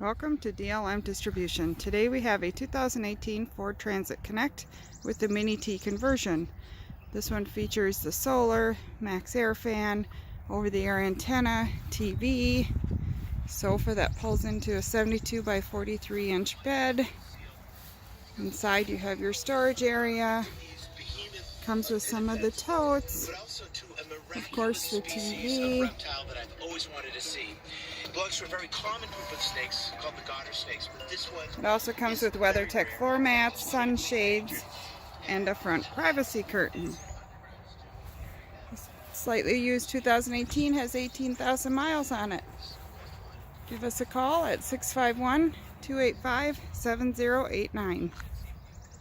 Welcome to DLM Distribution. Today we have a 2018 Ford Transit Connect with the Mini T conversion. This one features the solar, max air fan, over-the-air antenna, TV, sofa that pulls into a 72 by 43 inch bed. Inside you have your storage area. Comes with some of the totes, of course the TV. Belongs to a very common group of snakes called the garter snakes, but this one. It also comes with WeatherTech floor mats, sunshades, and a front privacy curtain. Slightly used 2018, has 18,000 miles on it. Give us a call at 651-285-7089.